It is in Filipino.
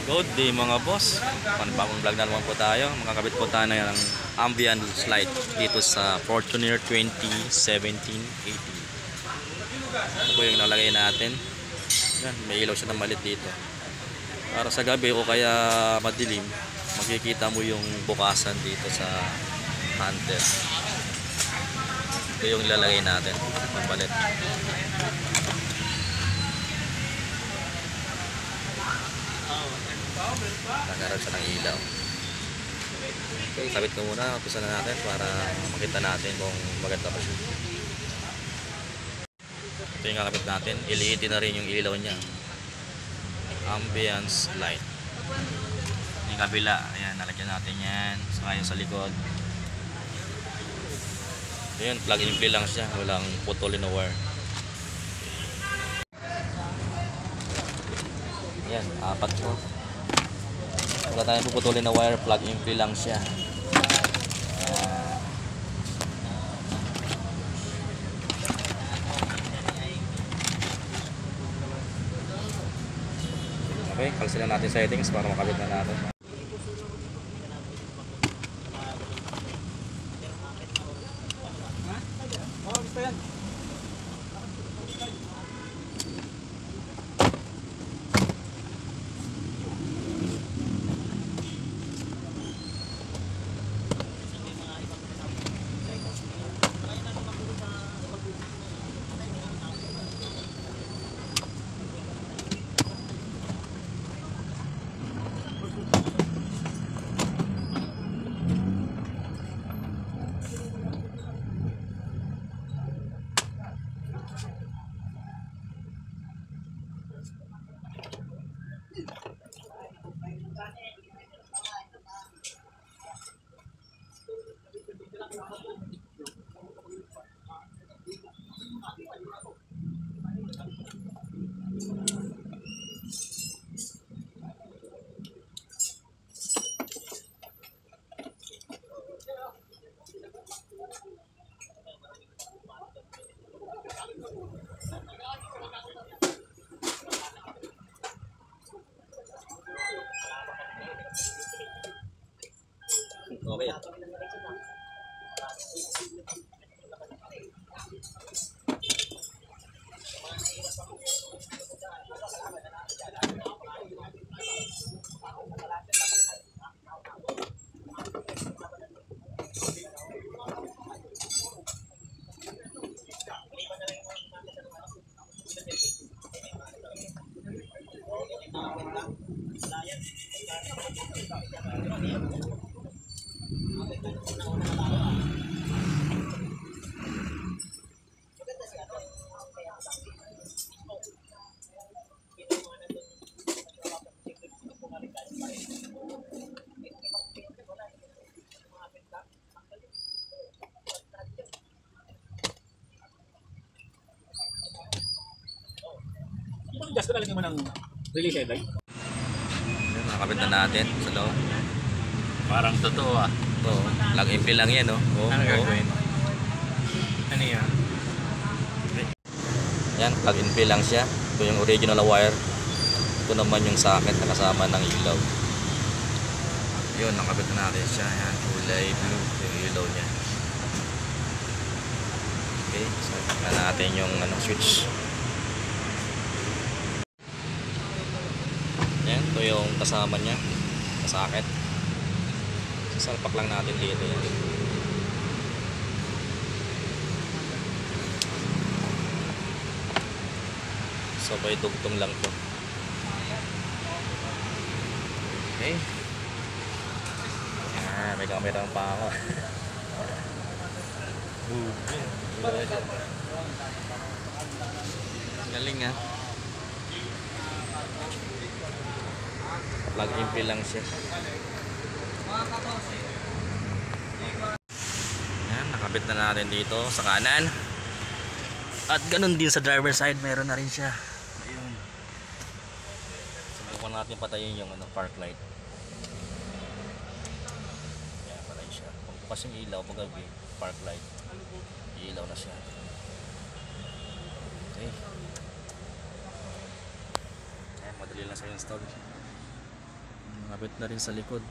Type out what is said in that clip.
Good day mga boss. Panibagong vlog na naman po tayo. Makakabit po tayo ng ambience light dito sa Fortuner 2017-18. Ito po yung nalagay natin. Yan, may ilaw siya na malit dito. Para sa gabi o kaya madilim, makikita mo yung bukasan dito sa hunter. Ito yung ilalagay natin. Pamalit. Nagkaroon siya ng ilaw. Okay, sabit ko muna. Umpisa na natin para makita natin kung maganda pa siya. Ito yung kakabit natin. LED na rin yung ilaw niya. Ambience light. Yung kabila. Ayan, nalagyan natin yan. Saka yung sa likod. Ayan, plug and play lang siya. Walang putulin na wire. Ayan, apat ko. Wala tayong puputulin na wire, plug and play lang siya. Okay, kalsin na natin settings para makabit na natin. Okay. Just na lagyan mo ng release headlight. Ayan, nakakabit na natin sa loob. Parang totoo ah. Ito, plug and play lang yan, no? Ano gagawin? Ano yan? Yan, plug and play lang siya. Ito yung original wire. Ito naman yung socket na kasama ng ilaw. Yun, nakabit na natin siya. Yan, kulay blue yung ilaw niya. Okay, so na natin yung switch. Yan, ito yung kasama niya, socket. Sasalpak lang natin dito yan. Sabay dugtong lang to. Okay. Yan, may camera pa ako. Galing ah. Plug and play lang siya. Yan, nakabit na natin dito sa kanan. At ganun din sa driver side, meron na rin siya. Ayun. Subukan natin patayin yung park light. Yan, patay siya. Kung bukas yung ilaw pag gabi, park light, ilaw na siya. Okay. Ayan, madali lang sa install. Nakabit na rin sa likod.